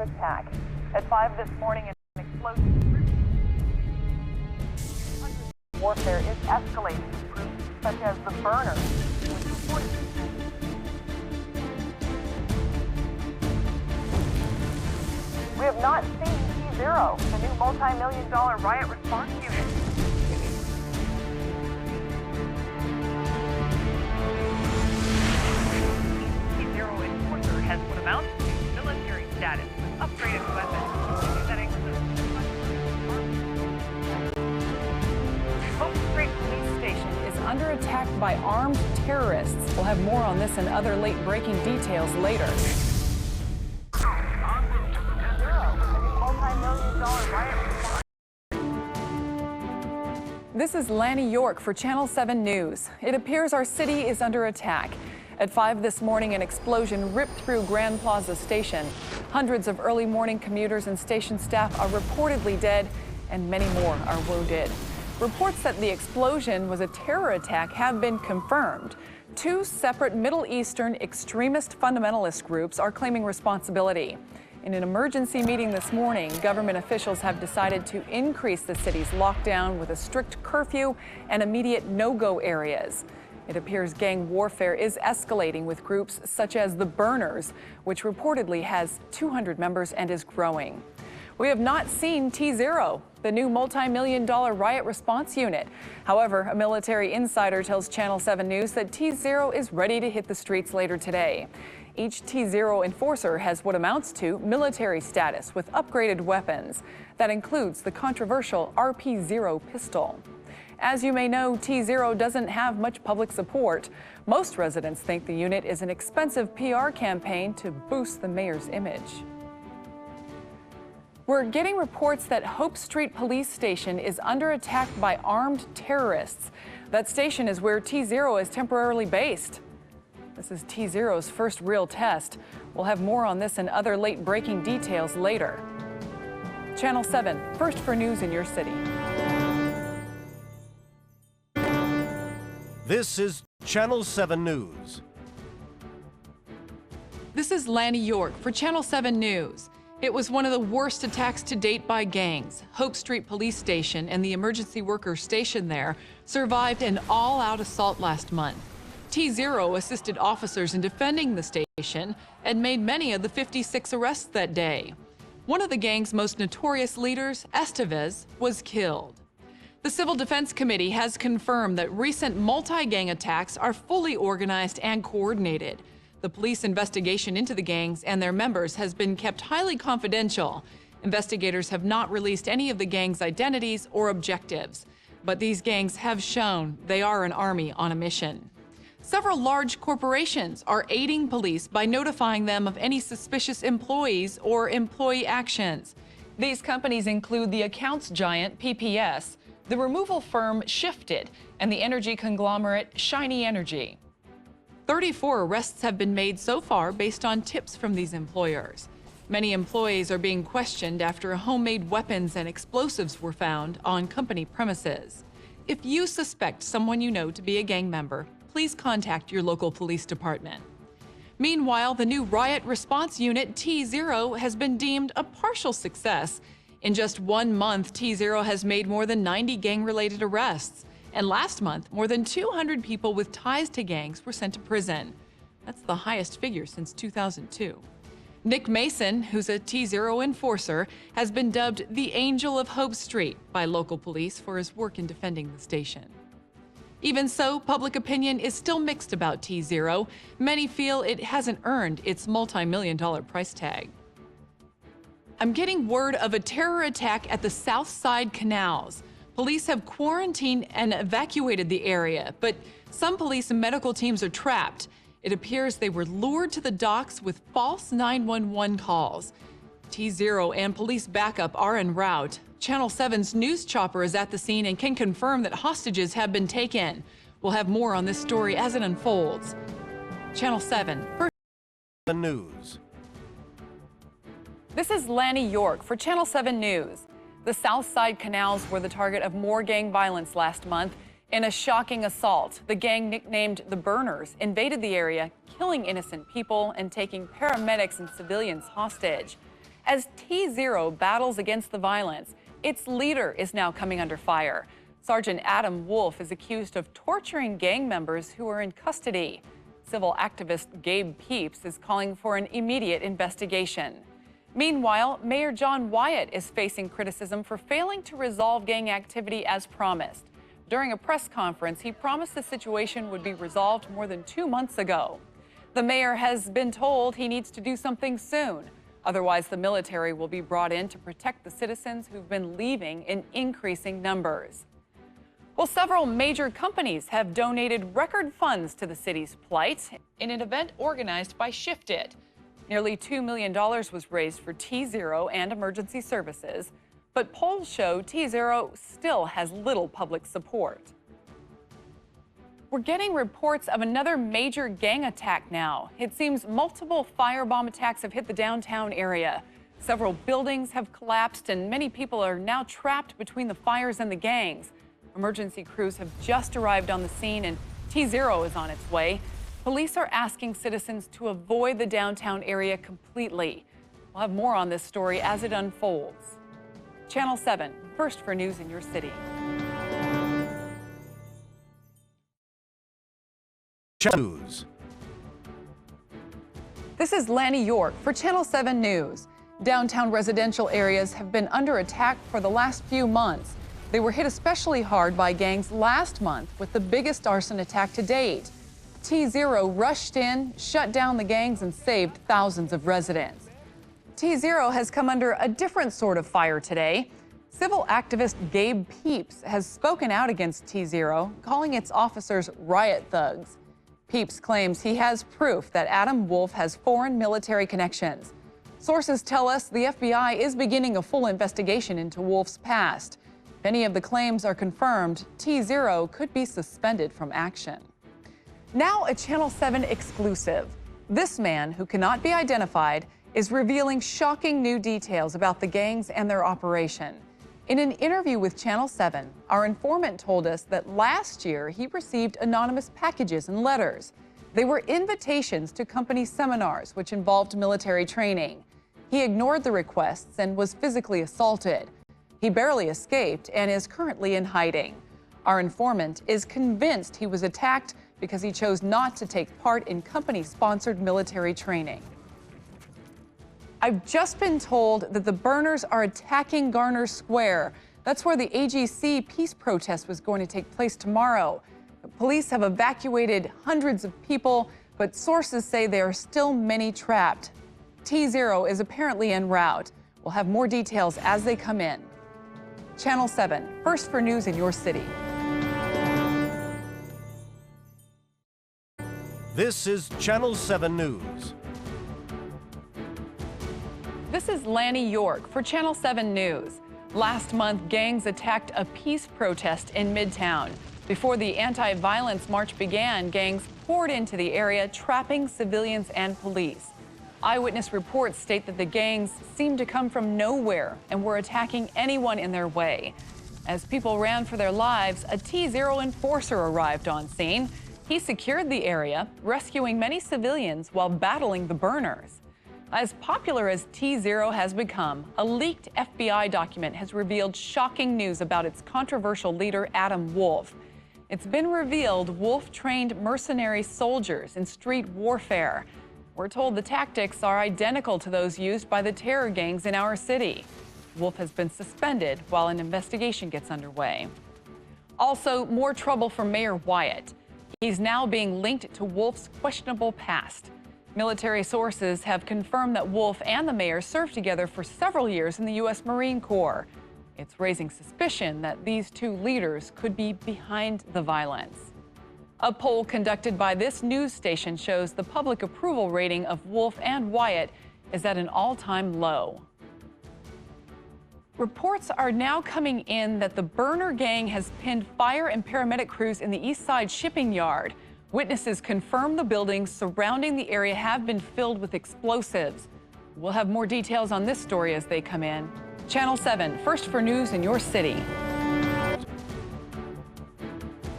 attack. At 5 this morning, an explosion. Warfare is escalating with groups such as the Burners, which reported. We have not seen T0, the new multi-million-dollar Riot Response unit. T0 enforcer has what amounts to military status with upgraded weapons. Settings. Hope Street Police Station is under attack by armed terrorists. We'll have more on this and other late-breaking details later. This is Lani York for Channel 7 News. It appears our city is under attack. At 5 this morning, an explosion ripped through Grand Plaza Station. Hundreds of early morning commuters and station staff are reportedly dead, and many more are wounded. Reports that the explosion was a terror attack have been confirmed. Two separate Middle Eastern extremist fundamentalist groups are claiming responsibility. In an emergency meeting this morning, government officials have decided to increase the city's lockdown with a strict curfew and immediate no-go areas. It appears gang warfare is escalating with groups such as the Burners, which reportedly has 200 members and is growing. We have not seen T0, the new multi-million-dollar Riot Response unit. However, a military insider tells Channel 7 News that T0 is ready to hit the streets later today. Each T0 enforcer has what amounts to military status with upgraded weapons. That includes the controversial RP0 pistol. As you may know, T0 doesn't have much public support. Most residents think the unit is an expensive PR campaign to boost the mayor's image. We're getting reports that Hope Street Police Station is under attack by armed terrorists. That station is where T0 is temporarily based. This is T0's first real test. We'll have more on this and other late-breaking details later. Channel 7, first for news in your city. This is Channel 7 News. This is Lani York for Channel 7 News. It was one of the worst attacks to date by gangs. Hope Street Police Station and the emergency workers stationed there survived an all-out assault last month. T0 assisted officers in defending the station and made many of the 56 arrests that day. One of the gang's most notorious leaders, Estevez, was killed. The Civil Defense Committee has confirmed that recent multi-gang attacks are fully organized and coordinated. The police investigation into the gangs and their members has been kept highly confidential. Investigators have not released any of the gangs' identities or objectives, but these gangs have shown they are an army on a mission. Several large corporations are aiding police by notifying them of any suspicious employees or employee actions. These companies include the accounts giant PPS, the removal firm Shifted, and the energy conglomerate Shiny Energy. 34 arrests have been made so far based on tips from these employers. Many employees are being questioned after homemade weapons and explosives were found on company premises. If you suspect someone you know to be a gang member, please contact your local police department. Meanwhile, the new Riot Response Unit T0 has been deemed a partial success. In just 1 month, T0 has made more than 90 gang-related arrests. And last month, more than 200 people with ties to gangs were sent to prison. That's the highest figure since 2002. Nick Mason, who's a T0 enforcer, has been dubbed the Angel of Hope Street by local police for his work in defending the station. Even so, public opinion is still mixed about T0. Many feel it hasn't earned its multi-million-dollar price tag. I'm getting word of a terror attack at the South Side canals. Police have quarantined and evacuated the area, but some police and medical teams are trapped. It appears they were lured to the docks with false 911 calls. T0 and police backup are en route. Channel 7's news chopper is at the scene and can confirm that hostages have been taken. We'll have more on this story as it unfolds. Channel 7, first News. This is Lani York for Channel 7 News. The South Side canals were the target of more gang violence last month. In a shocking assault, the gang nicknamed the Burners invaded the area, killing innocent people and taking paramedics and civilians hostage. As T0 battles against the violence, its leader is now coming under fire. Sergeant Adam Wolf is accused of torturing gang members who are in custody. Civil activist Gabe Peeps is calling for an immediate investigation. Meanwhile, Mayor John Wyatt is facing criticism for failing to resolve gang activity as promised. During a press conference, he promised the situation would be resolved more than 2 months ago. The mayor has been told he needs to do something soon. Otherwise, the military will be brought in to protect the citizens who've been leaving in increasing numbers. Well, several major companies have donated record funds to the city's plight in an event organized by Shift It. Nearly $2 million was raised for T0 and emergency services, but polls show T0 still has little public support. We're getting reports of another major gang attack now. It seems multiple firebomb attacks have hit the downtown area. Several buildings have collapsed and many people are now trapped between the fires and the gangs. Emergency crews have just arrived on the scene and T0 is on its way. Police are asking citizens to avoid the downtown area completely. We'll have more on this story as it unfolds. Channel 7, first for news in your city. News. This is Lani York for Channel 7 News. Downtown residential areas have been under attack for the last few months. They were hit especially hard by gangs last month with the biggest arson attack to date. T0 rushed in, shut down the gangs, and saved thousands of residents. T0 has come under a different sort of fire today. Civil activist Gabe Peeps has spoken out against T0, calling its officers riot thugs. Peeps claims he has proof that Adam Wolf has foreign military connections. Sources tell us the FBI is beginning a full investigation into Wolf's past. If any of the claims are confirmed, T0 could be suspended from action. Now a Channel 7 exclusive. This man, who cannot be identified, is revealing shocking new details about the gangs and their operation. In an interview with Channel 7, our informant told us that last year he received anonymous packages and letters. They were invitations to company seminars which involved military training. He ignored the requests and was physically assaulted. He barely escaped and is currently in hiding. Our informant is convinced he was attacked because he chose not to take part in company-sponsored military training. I've just been told that the burners are attacking Garner Square. That's where the AGC peace protest was going to take place tomorrow. The police have evacuated hundreds of people, but sources say there are still many trapped. T0 is apparently en route. We'll have more details as they come in. Channel 7, first for news in your city. This is Channel 7 News. This is Lani York for Channel 7 News. Last month, gangs attacked a peace protest in Midtown. Before the anti-violence march began, gangs poured into the area, trapping civilians and police. Eyewitness reports state that the gangs seemed to come from nowhere and were attacking anyone in their way. As people ran for their lives, a T0 enforcer arrived on scene. He secured the area, rescuing many civilians while battling the burners. As popular as T0 has become, a leaked FBI document has revealed shocking news about its controversial leader, Adam Wolf. It's been revealed Wolf trained mercenary soldiers in street warfare. We're told the tactics are identical to those used by the terror gangs in our city. Wolf has been suspended while an investigation gets underway. Also, more trouble for Mayor Wyatt. He's now being linked to Wolf's questionable past. Military sources have confirmed that Wolf and the mayor served together for several years in the U.S. Marine Corps. It's raising suspicion that these two leaders could be behind the violence. A poll conducted by this news station shows the public approval rating of Wolf and Wyatt is at an all-time low. Reports are now coming in that the burner gang has pinned fire and paramedic crews in the East Side shipping yard. Witnesses confirm the buildings surrounding the area have been filled with explosives. We'll have more details on this story as they come in. Channel 7, first for news in your city.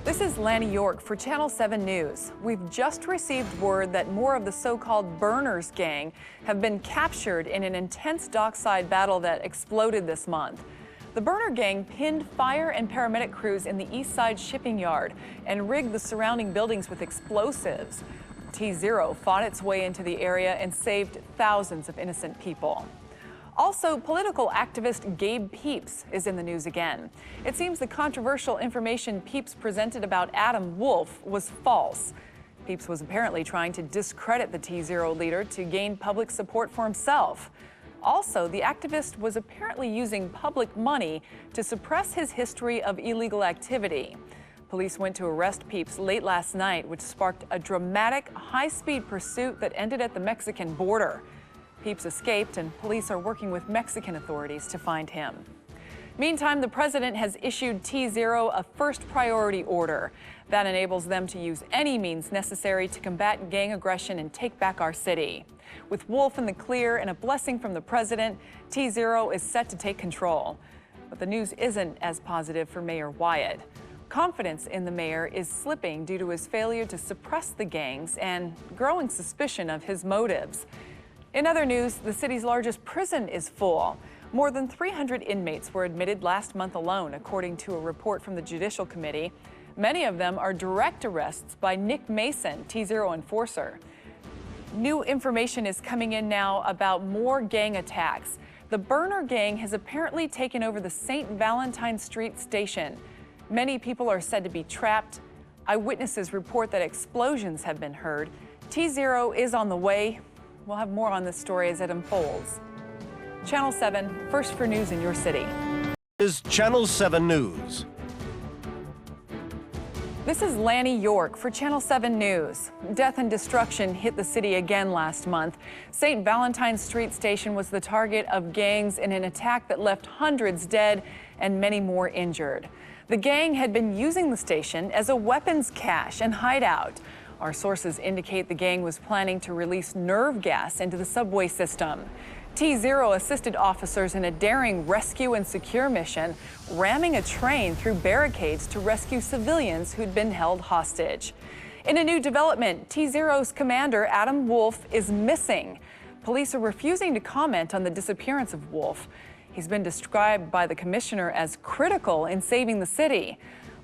This This is Lani York for Channel 7 News. We've just received word that more of the so-called Burners gang have been captured in an intense dockside battle that exploded this month. The Burner gang pinned fire and paramedic crews in the East Side shipping yard and rigged the surrounding buildings with explosives. T-Zero fought its way into the area and saved thousands of innocent people. Also, political activist Gabe Peeps is in the news again. It seems the controversial information Peeps presented about Adam Wolf was false. Peeps was apparently trying to discredit the T-Zero leader to gain public support for himself. Also, the activist was apparently using public money to suppress his history of illegal activity. Police went to arrest Peeps late last night, which sparked a dramatic, high-speed pursuit that ended at the Mexican border. Peeps escaped, and police are working with Mexican authorities to find him. Meantime, the president has issued T-Zero a first priority order. That enables them to use any means necessary to combat gang aggression and take back our city. With Wolf in the clear and a blessing from the president, T-Zero is set to take control. But the news isn't as positive for Mayor Wyatt. Confidence in the mayor is slipping due to his failure to suppress the gangs and growing suspicion of his motives. In other news, the city's largest prison is full. More than 300 inmates were admitted last month alone, according to a report from the Judicial Committee. Many of them are direct arrests by Nick Mason, T-Zero enforcer. New information is coming in now about more gang attacks. The Burner gang has apparently taken over the St. Valentine Street station. Many people are said to be trapped. Eyewitnesses report that explosions have been heard. T-Zero is on the way. We'll have more on this story as it unfolds. Channel 7, first for news in your city. This is Channel 7 News. This is Lani York for Channel 7 News. Death and destruction hit the city again last month. St. Valentine Street Station was the target of gangs in an attack that left hundreds dead and many more injured. The gang had been using the station as a weapons cache and hideout. Our sources indicate the gang was planning to release nerve gas into the subway system. T-Zero assisted officers in a daring rescue and secure mission, ramming a train through barricades to rescue civilians who'd been held hostage. In a new development, T-Zero's commander, Adam Wolf, is missing. Police are refusing to comment on the disappearance of Wolf. He's been described by the commissioner as critical in saving the city.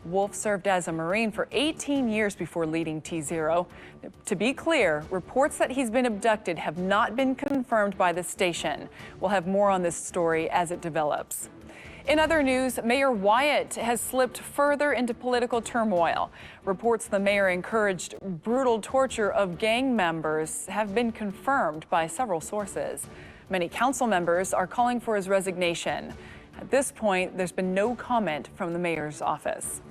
Wolf served as a Marine for 18 years before leading T-Zero. To be clear, reports that he's been abducted have not been confirmed by the station. We'll have more on this story as it develops. In other news, Mayor Wyatt has slipped further into political turmoil. Reports the mayor encouraged brutal torture of gang members have been confirmed by several sources. Many council members are calling for his resignation. At this point, there's been no comment from the mayor's office.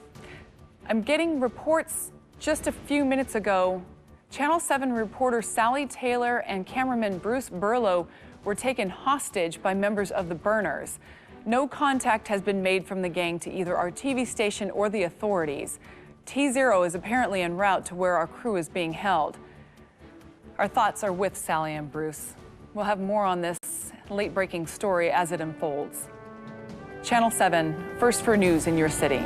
I'm getting reports just a few minutes ago. Channel 7 reporter Sally Taylor and cameraman Bruce Burlow were taken hostage by members of the Burners. No contact has been made from the gang to either our TV station or the authorities. T-Zero is apparently en route to where our crew is being held. Our thoughts are with Sally and Bruce. We'll have more on this late-breaking story as it unfolds. Channel 7, first for news in your city.